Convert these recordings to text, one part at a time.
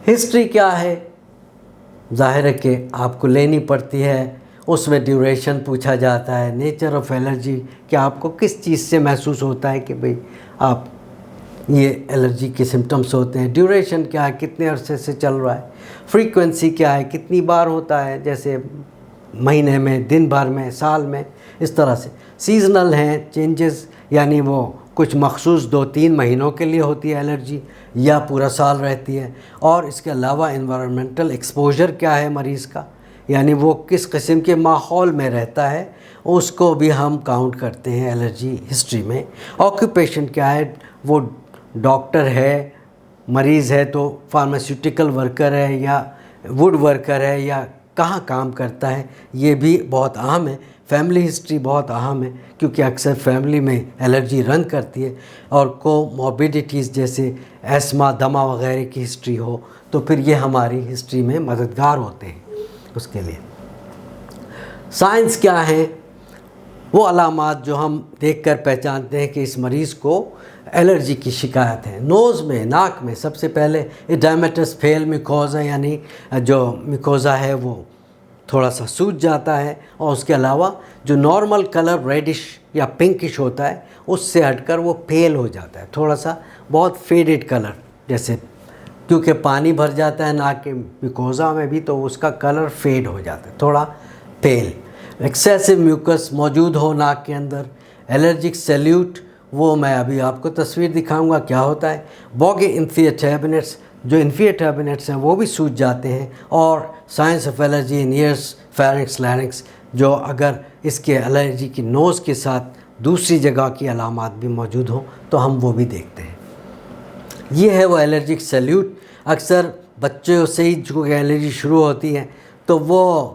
History کیا ہے؟ ظاہر ہے کہ آپ کو لینی پڑتی ہے، اس میں ڈیوریشن پوچھا جاتا ہے، نیچر آف الرجی کہ آپ کو کس چیز سے محسوس ہوتا ہے کہ بھئی آپ یہ الرجی کے سمٹمز ہوتے ہیں، ڈیوریشن کیا ہے، کتنے عرصے سے چل رہا ہے، فریکوینسی کیا ہے، کتنی بار ہوتا ہے، جیسے مہینے میں، دن بھر میں، سال میں، اس طرح سے۔ سیزنل ہیں چینجز، یعنی وہ کچھ مخصوص 2-3 مہینوں کے لیے ہوتی ہے الرجی یا پورا سال رہتی ہے۔ اور اس کے علاوہ انوائرمنٹل ایکسپوجر کیا ہے مریض کا، یعنی وہ کس قسم کے ماحول میں رہتا ہے، اس کو بھی ہم کاؤنٹ کرتے ہیں الرجی ہسٹری میں۔ آکوپیشن کیا ہے، وہ ڈاکٹر ہے، مریض ہے تو فارماسیوٹیکل ورکر ہے یا ووڈ ورکر ہے یا کہاں کام کرتا ہے، یہ بھی بہت اہم ہے۔ فیملی ہسٹری بہت اہم ہے کیونکہ اکثر فیملی میں الرجی رن کرتی ہے، اور کوموربیڈیٹیز جیسے ایسما، دمہ وغیرہ کی ہسٹری ہو تو پھر یہ ہماری ہسٹری میں مددگار ہوتے ہیں اس کے لیے۔ سائنس کیا ہے؟ وہ علامات جو ہم دیکھ کر پہچانتے ہیں کہ اس مریض کو الرجی کی شکایت ہے۔ نوز میں، ناک میں سب سے پہلے ایڈیمٹس پھیل میکوزا، یعنی جو میکوزا ہے وہ تھوڑا سا سوج جاتا ہے، اور اس کے علاوہ جو نارمل کلر ریڈش یا پنکش ہوتا ہے اس سے ہٹ کر وہ پیل ہو جاتا ہے، تھوڑا سا بہت فیڈڈ کلر، جیسے کیونکہ پانی بھر جاتا ہے ناک کے میکوزا میں بھی تو اس کا کلر فیڈ ہو جاتا ہے، تھوڑا پیل۔ ایکسیسو میوکس موجود ہو ناک کے اندر۔ الرجک سیلیوٹ، وہ میں ابھی آپ کو تصویر دکھاؤں گا کیا ہوتا ہے۔ باگی انفیٹیبنٹس، جو انفیٹیبنٹس ہیں وہ بھی سوج جاتے ہیں۔ اور science of allergy in ears, pharynx, larynx, جو اگر اس کے الرجی کی نوز کے ساتھ دوسری جگہ کی علامات بھی موجود ہوں تو ہم وہ بھی دیکھتے ہیں۔ یہ ہے وہ الرجک سیلیوٹ۔ اکثر بچوں سے ہی جو الرجی شروع ہوتی ہے تو وہ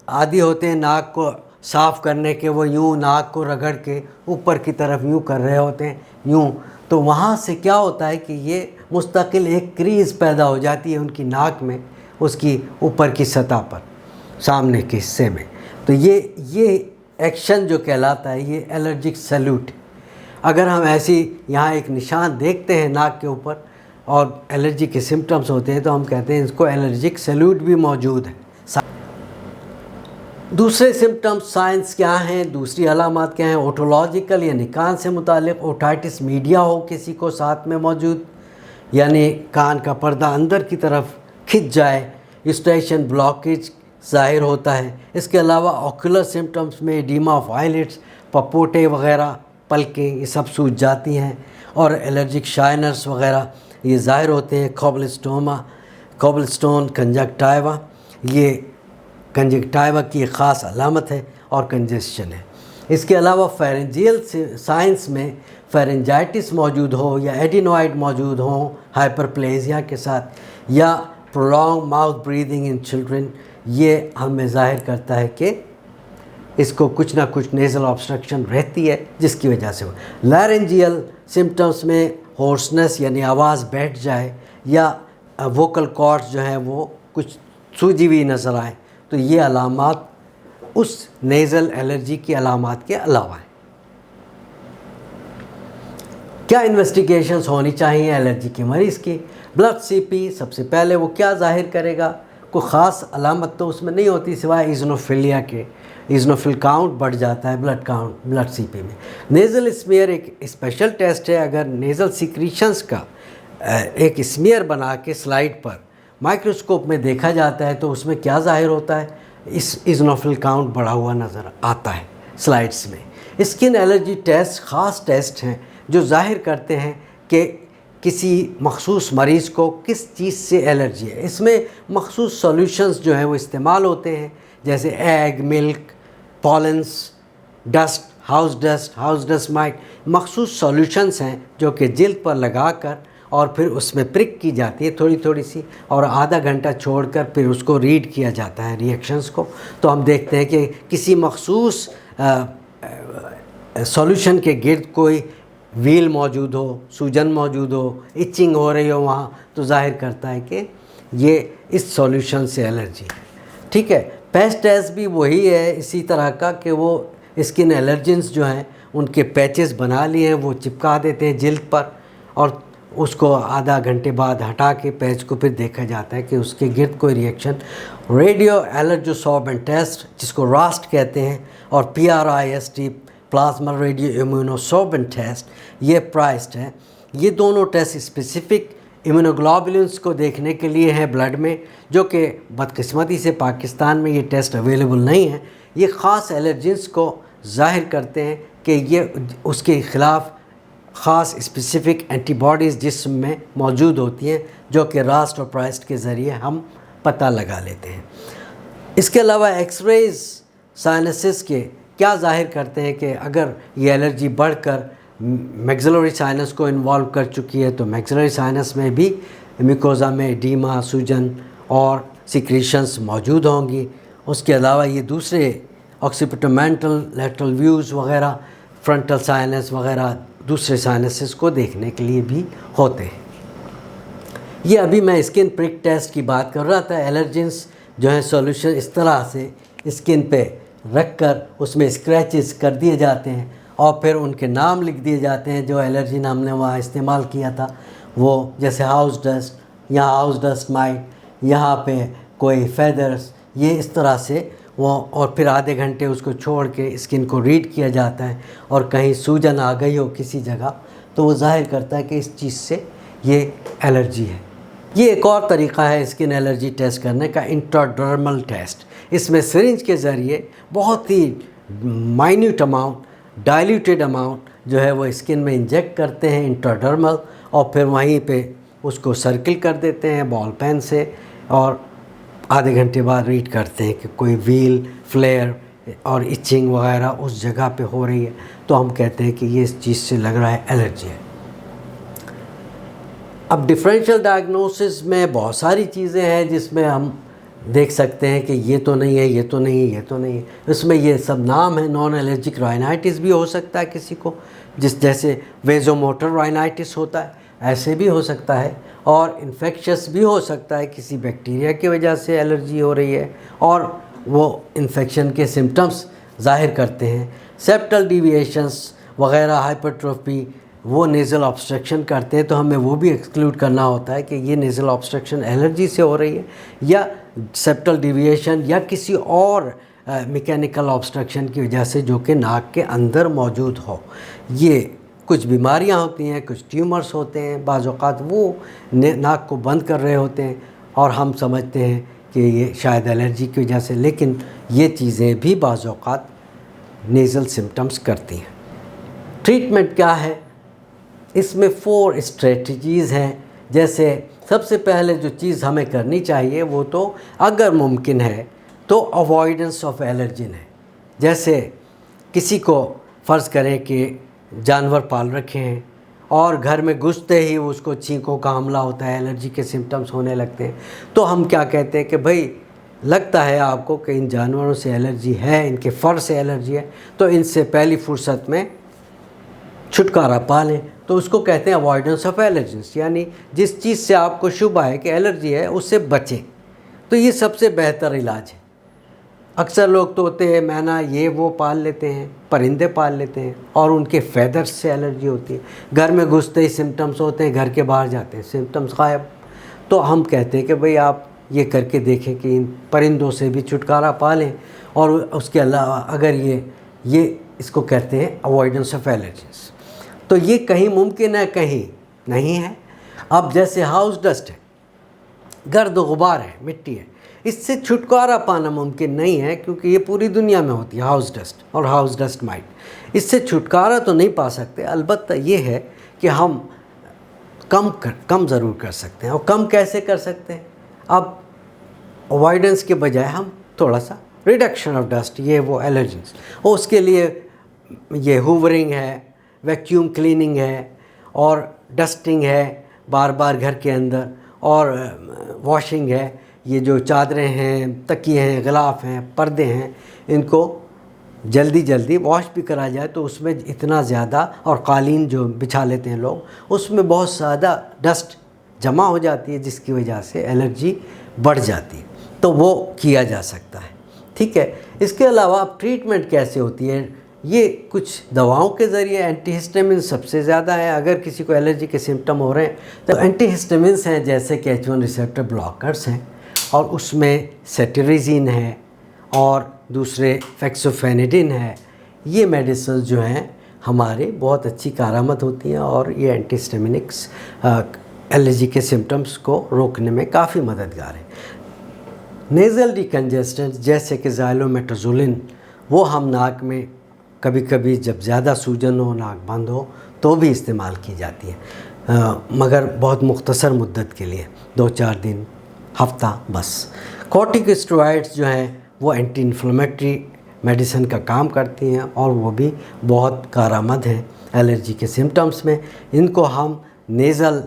عادی ہوتے ہیں ناک کو صاف کرنے کے، وہ یوں ناک کو رگڑ کے اوپر کی طرف یوں کر رہے ہوتے ہیں، یوں، تو وہاں سے کیا ہوتا ہے کہ یہ مستقل ایک کریز پیدا ہو جاتی ہے ان کی ناک میں، اس کی اوپر کی سطح پر، سامنے کے حصے میں۔ تو یہ ایکشن جو کہلاتا ہے یہ الرجک سیلیوٹ۔ اگر ہم ایسی یہاں ایک نشان دیکھتے ہیں ناک کے اوپر اور الرجی کے سمٹمز ہوتے ہیں تو ہم کہتے ہیں اس کو الرجک سیلیوٹ بھی موجود ہے۔ دوسرے سمٹمز سائنس کیا ہیں، دوسری علامات کیا ہیں؟ اوٹولوجیکل، یعنی کان سے متعلق۔ اوٹائٹس میڈیا ہو کسی کو ساتھ میں موجود، یعنی کان کا پردہ اندر کی طرف کھنچ جائے، اسٹیشن بلاکیج ظاہر ہوتا ہے۔ اس کے علاوہ اوکولر سمٹمز میں ایڈیما آف آئیلٹس، پپوٹے وغیرہ، پلکیں، یہ سب سوج جاتی ہیں، اور الرجک شائنرز وغیرہ یہ ظاہر ہوتے ہیں۔ کوبلسٹون کنجکٹائیوا، یہ کنجکٹائیوا کی ایک خاص علامت ہے، اور کنجسشن ہے۔ اس کے علاوہ فیرنجیل سائنس میں فیرنجائٹس موجود ہو یا ایڈینوائڈ موجود ہوں ہائپرپلیزیا کے ساتھ، یا prolong mouth breathing in children, یہ ہمیں ظاہر کرتا ہے کہ اس کو کچھ نہ کچھ نیزل آبسٹرکشن رہتی ہے جس کی وجہ سے ہو۔ لارنجیل سمٹمز میں ہورسنس، یعنی آواز بیٹھ جائے، یا ووکل کارڈز جو ہیں وہ کچھ سوجی ہوئی نظر آئے، تو یہ علامات اس نیزل الرجی کی علامات کے علاوہ ہیں۔ کیا انویسٹیگیشنز ہونی چاہیے الرجی کے مریض کی؟ بلڈ سی پی سب سے پہلے وہ کیا ظاہر کرے گا؟ کوئی خاص علامت تو اس میں نہیں ہوتی سوائے ایزنوفیلیا کے، ایزنوفل کاؤنٹ بڑھ جاتا ہے، بلڈ کاؤنٹ بلڈ سی پی میں۔ نیزل اسمیئر ایک اسپیشل ٹیسٹ ہے۔ اگر نیزل سیکریشنز کا ایک اسمیئر بنا کے سلائڈ پر مائکروسکوپ میں دیکھا جاتا ہے تو اس میں کیا ظاہر ہوتا ہے؟ اس ایزنوفل کاؤنٹ بڑھا ہوا نظر آتا ہے سلائڈس میں۔ اسکن الرجی ٹیسٹ خاص ٹیسٹ ہیں جو ظاہر کرتے ہیں کہ کسی مخصوص مریض کو کس چیز سے الرجی ہے۔ اس میں مخصوص سولوشنز جو ہیں وہ استعمال ہوتے ہیں، جیسے ایگ، ملک، پالنس، ہاؤس ڈسٹ مائٹ، مخصوص سولوشنز ہیں جو کہ جلد پر لگا کر اور پھر اس میں پرک کی جاتی ہے تھوڑی تھوڑی سی، اور آدھا گھنٹہ چھوڑ کر پھر اس کو ریڈ کیا جاتا ہے ریئیکشنز کو، تو ہم دیکھتے ہیں کہ کسی مخصوص سولوشن کے گرد کوئی ویل موجود ہو، سوجن موجود ہو، ایچنگ ہو رہی ہو وہاں، تو ظاہر کرتا ہے کہ یہ اس سولوشن سے الرجی ہے۔ ٹھیک ہے، پیچ ٹیسٹ بھی وہی ہے اسی طرح کا کہ وہ اسکن الرجنز جو ہیں ان کے پیچز بنا لیے ہیں، وہ چپکا دیتے ہیں جلد پر، اور اس کو آدھا گھنٹے بعد ہٹا کے پیچ کو پھر دیکھا جاتا ہے کہ اس کے گرد کوئی ریئیکشن. ریڈیو الرجوسوربنٹ ٹیسٹ جس کو راسٹ کہتے ہیں اور PRIST پلازما ریڈیو امیونوسوربنٹ ٹیسٹ یہ پرائسڈ ہے. یہ دونوں ٹیسٹ اسپیسیفک امیونوگلوبولنس کو دیکھنے کے لیے ہیں بلڈ میں، جو کہ بدقسمتی سے پاکستان میں یہ ٹیسٹ اویلیبل نہیں ہے. یہ خاص الرجنس کو ظاہر کرتے ہیں کہ یہ اس کے خلاف خاص اسپیسیفک اینٹی باڈیز جسم میں موجود ہوتی ہیں، جو کہ راسٹ اور پرائسٹ کے ذریعے ہم پتہ لگا لیتے ہیں. اس کے علاوہ ایکس ریز سائنسز کے کیا ظاہر کرتے ہیں کہ اگر یہ الرجی بڑھ کر میگزیلری سائنس کو انوالو کر چکی ہے تو میگزیلری سائنس میں بھی میکوزا میں ایڈیما، سوجن اور سیکریشنز موجود ہوں گی. اس کے علاوہ یہ دوسرے آکسیپیٹومینٹل لیٹرل ویوز وغیرہ، فرنٹل سائنس وغیرہ دوسرے سائنسز کو دیکھنے کے لیے بھی ہوتے ہیں. یہ ابھی میں اسکن پرک ٹیسٹ کی بات کر رہا تھا. الرجنس جو ہیں سولوشن اس طرح سے اسکن پہ رکھ کر اس میں اسکریچز کر دیے جاتے ہیں اور پھر ان کے نام لکھ دیے جاتے ہیں جو الرجن ہم نے وہاں استعمال کیا تھا. وہ جیسے ہاؤس ڈسٹ، یہاں ہاؤس ڈسٹ مائٹ، یہاں پہ کوئی فیدرز، یہ اس طرح سے وہ، اور پھر آدھے گھنٹے اس کو چھوڑ کے اسکن کو ریڈ کیا جاتا ہے اور کہیں سوجن آ گئی ہو کسی جگہ تو وہ ظاہر کرتا ہے کہ اس چیز سے یہ الرجی ہے. یہ ایک اور طریقہ ہے اسکن الرجی ٹیسٹ کرنے کا، انٹراڈرمل ٹیسٹ. اس میں سرنج کے ذریعے بہت ہی مائنیوٹ اماؤنٹ، ڈائلیوٹیڈ اماؤنٹ جو ہے وہ اسکن میں انجیکٹ کرتے ہیں انٹراڈرمل، اور پھر وہیں پہ اس کو سرکل کر دیتے ہیں بال پین سے، اور آدھے گھنٹے بعد ریڈ کرتے ہیں کہ کوئی ویل، فلیئر اور ایچنگ وغیرہ اس جگہ پہ ہو رہی ہے تو ہم کہتے ہیں کہ یہ اس چیز سے لگ رہا ہے الرجی ہے. اب ڈفرینشیل ڈائگنوسس میں بہت ساری چیزیں ہیں جس میں ہم دیکھ سکتے ہیں کہ یہ تو نہیں ہے، یہ تو نہیں ہے، یہ تو نہیں ہے. اس میں یہ سب نام ہیں. نان الرجک رائنائٹس بھی ہو سکتا ہے کسی کو، جیسے ویزو موٹر رائنائٹس ہوتا ہے ایسے بھی ہو سکتا ہے، اور انفیکشس بھی ہو سکتا ہے، کسی بیکٹیریا کی وجہ سے الرجی ہو رہی ہے اور وہ انفیکشن کے سمٹمز ظاہر کرتے ہیں. سیپٹل ڈیویشنس وغیرہ، ہائپرٹروفی، وہ نیزل آبسٹرکشن کرتے ہیں تو ہمیں وہ بھی ایکسکلوڈ کرنا ہوتا ہے کہ یہ نیزل آبسٹرکشن الرجی سے ہو رہی ہے یا سیپٹل ڈیویشن یا کسی اور میکینیکل آبسٹرکشن کی وجہ سے جو کہ ناک کے اندر موجود ہو. یہ کچھ بیماریاں ہوتی ہیں، کچھ ٹیومرز ہوتے ہیں، بعض اوقات وہ ناک کو بند کر رہے ہوتے ہیں اور ہم سمجھتے ہیں کہ یہ شاید الرجی کی وجہ سے، لیکن یہ چیزیں بھی بعض اوقات نیزل سمٹمز کرتی ہیں. ٹریٹمنٹ کیا ہے؟ اس میں 4 اسٹریٹجیز ہیں. جیسے سب سے پہلے جو چیز ہمیں کرنی چاہیے وہ تو اگر ممکن ہے تو اوائیڈنس آف الرجن ہے. جیسے کسی کو فرض کریں کہ جانور پال رکھے ہیں اور گھر میں گھستے ہی اس کو چھینکوں کا حملہ ہوتا ہے، الرجی کے سمٹمز ہونے لگتے ہیں، تو ہم کیا کہتے ہیں کہ بھئی لگتا ہے آپ کو کہ ان جانوروں سے الرجی ہے، ان کے فر سے الرجی ہے، تو ان سے پہلی فرصت میں چھٹکارا پا لیں. تو اس کو کہتے ہیں اوائیڈنس آف الرجنس، یعنی جس چیز سے آپ کو شبہ ہے کہ الرجی ہے اس سے بچیں. تو یہ سب سے بہتر علاج ہے. اکثر لوگ طوطے، مینا، یہ وہ پال لیتے ہیں، پرندے پال لیتے ہیں اور ان کے فیدرز سے الرجی ہوتی ہے. گھر میں گھستے ہی سمٹمز ہوتے ہیں، گھر کے باہر جاتے ہیں سمٹمز غائب. تو ہم کہتے ہیں کہ بھئی آپ یہ کر کے دیکھیں کہ ان پرندوں سے بھی چھٹکارا پا لیں. اور اس کے علاوہ اگر یہ اس کو کہتے ہیں اوائیڈنس آف الرجنس. تو یہ کہیں ممکن ہے، کہیں نہیں ہے. اب جیسے ہاؤس ڈسٹ ہے، گرد و غبار ہے، مٹی ہے، اس سے چھٹکارا پانا ممکن نہیں ہے کیونکہ یہ پوری دنیا میں ہوتی ہے ہاؤس ڈسٹ اور ہاؤس ڈسٹ مائٹ. اس سے چھٹکارا تو نہیں پا سکتے، البتہ یہ ہے کہ ہم کم ضرور کر سکتے ہیں. اور کم کیسے کر سکتے ہیں؟ اب اوائیڈنس کے بجائے ہم تھوڑا سا ریڈکشن آف ڈسٹ، یہ وہ الرجنس، اور اس کے لیے یہ ہوورنگ ہے، ویکیوم کلیننگ ہے اور ڈسٹنگ ہے بار بار گھر کے اندر، اور واشنگ ہے. یہ جو چادریں ہیں، تکیے ہیں، غلاف ہیں، پردے ہیں، ان کو جلدی جلدی واش بھی کرا جائے تو اس میں اتنا زیادہ، اور قالین جو بچھا لیتے ہیں لوگ اس میں بہت زیادہ ڈسٹ جمع ہو جاتی ہے جس کی وجہ سے الرجی بڑھ جاتی ہے. تو وہ کیا جا سکتا ہے. ٹھیک ہے. اس کے علاوہ اب ٹریٹمنٹ کیسے ہوتی ہے؟ یہ کچھ دواؤں کے ذریعے اینٹی ہسٹامین سب سے زیادہ ہے. اگر کسی کو الرجی کے سمٹم ہو رہے ہیں تو اینٹی ہسٹامینس ہیں جیسے کہ H1 ریسیپٹر بلاکرز ہیں, اور اس میں سیٹریزین ہے اور دوسرے فیکسوفینیڈین ہے. یہ میڈیسنز جو ہیں ہمارے بہت اچھی کارآمد ہوتی ہیں اور یہ اینٹی ہسٹامینکس الرجی کے سمٹمز کو روکنے میں کافی مددگار ہیں. نیزل ڈیکنجسٹنٹ جیسے کہ زائلومیٹازولین وہ ہم ناک میں کبھی کبھی جب زیادہ سوجن ہو, ناک بند ہو تو بھی استعمال کی جاتی ہے, مگر بہت مختصر مدت کے لیے, 2-4 دن, ہفتہ بس. کورٹیکوسٹیرائڈز جو ہیں وہ اینٹی انفلیمیٹری میڈیسن کا کام کرتی ہیں اور وہ بھی بہت کارآمد ہیں الرجی کے سمٹمز میں. ان کو ہم نیزل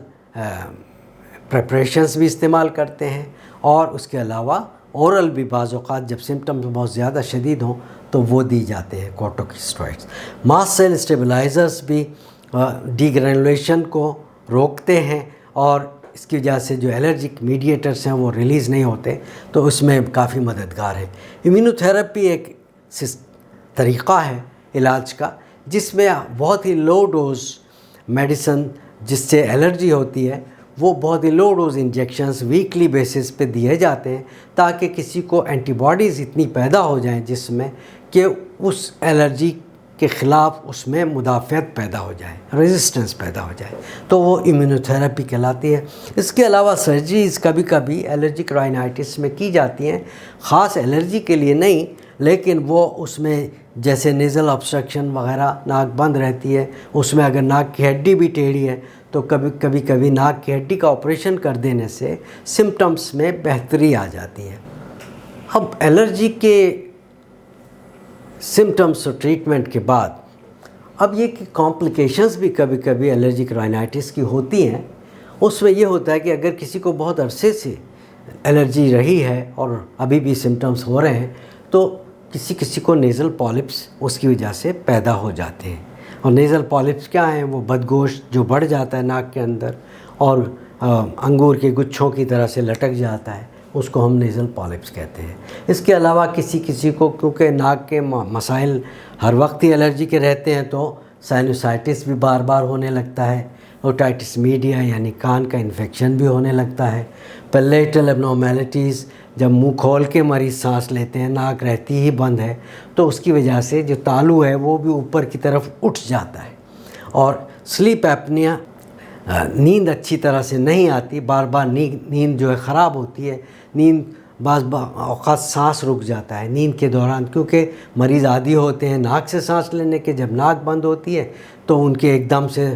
پریپریشنز بھی استعمال کرتے ہیں, اور اس کے علاوہ اورل بھی بعض اوقات جب سمٹمز بہت زیادہ شدید ہوں تو وہ دی جاتے ہیں کورٹیکوسٹیرائڈز. ماسٹ سیل اسٹیبلائزرز بھی ڈی گرینولیشن کو روکتے ہیں, اور اس کی وجہ سے جو الرجک میڈیٹرز ہیں وہ ریلیز نہیں ہوتے, تو اس میں کافی مددگار ہے. امیونوتھراپی ایک طریقہ ہے علاج کا جس میں بہت ہی لو ڈوز میڈیسن جس سے الرجی ہوتی ہے وہ بہت ہی لو ڈوز انجیکشنز ویکلی بیسس پہ دیے جاتے ہیں تاکہ کسی کو اینٹی باڈیز اتنی پیدا ہو جائیں جسم میں کہ اس الرجی کے خلاف اس میں مدافعت پیدا ہو جائے, ریزسٹنس پیدا ہو جائے, تو وہ امیونوتھراپی کہلاتی ہے. اس کے علاوہ سرجریز کبھی کبھی الرجک رائنائٹس میں کی جاتی ہیں, خاص الرجی کے لیے نہیں, لیکن وہ اس میں جیسے نیزل آبسٹرکشن وغیرہ, ناک بند رہتی ہے, اس میں اگر ناک کی ہڈی بھی ٹیڑھی ہے تو کبھی ناک کی ہڈی کا آپریشن کر دینے سے سمٹمز میں بہتری آ جاتی ہے. اب الرجی کے سمٹمز اور ٹریٹمنٹ کے بعد اب یہ کہ کمپلیکیشنز بھی کبھی کبھی الرجک رائنائٹس کی ہوتی ہیں. اس میں یہ ہوتا ہے کہ اگر کسی کو بہت عرصے سے الرجی رہی ہے اور ابھی بھی سمٹمز ہو رہے ہیں تو کسی کو نیزل پالپس اس کی وجہ سے پیدا ہو جاتے ہیں. اور نیزل پالپس کیا ہیں؟ وہ بدگوشت جو بڑھ جاتا ہے ناک کے اندر اور انگور کے گچھوں کی طرح سے لٹک جاتا ہے, اس کو ہم نیزل پالپس کہتے ہیں. اس کے علاوہ کسی کو کیونکہ ناک کے مسائل ہر وقت ہی الرجی کے رہتے ہیں تو سائنوسائٹس بھی بار بار ہونے لگتا ہے, اوٹائٹس میڈیا یعنی کان کا انفیکشن بھی ہونے لگتا ہے. پیلیٹل ابنارمیلٹیز جب منہ کھول کے مریض سانس لیتے ہیں, ناک رہتی ہی بند ہے تو اس کی وجہ سے جو تالو ہے وہ بھی اوپر کی طرف اٹھ جاتا ہے. اور سلیپ ایپنیا, نیند اچھی طرح سے نہیں آتی, بار بار نیند جو ہے خراب ہوتی ہے, نیند بعض اوقات سانس رک جاتا ہے نیند کے دوران, کیونکہ مریض عادی ہوتے ہیں ناک سے سانس لینے کے. جب ناک بند ہوتی ہے تو ان کے ایک دم سے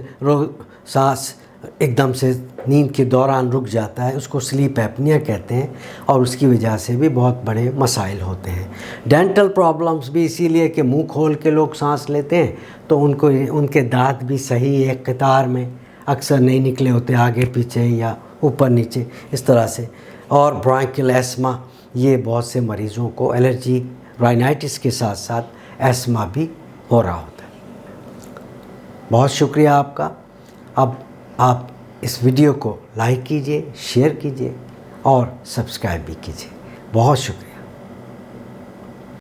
سانس ایک دم سے نیند کے دوران رک جاتا ہے, اس کو سلیپ ایپنیا کہتے ہیں, اور اس کی وجہ سے بھی بہت بڑے مسائل ہوتے ہیں. ڈینٹل پرابلمس بھی اسی لیے کہ منہ کھول کے لوگ سانس لیتے ہیں تو ان کے دانت بھی صحیح ایک قطار میں اکثر نہیں نکلے ہوتے, آگے پیچھے یا اوپر نیچے اس طرح سے. اور برانکیل ایسما, یہ بہت سے مریضوں کو الرجی رائنائٹس کے ساتھ ساتھ ایسما بھی ہو رہا ہوتا ہے. بہت شکریہ آپ کا. اب آپ اس ویڈیو کو لائک کیجئے, شیئر کیجئے اور سبسکرائب بھی کیجئے. بہت شکریہ.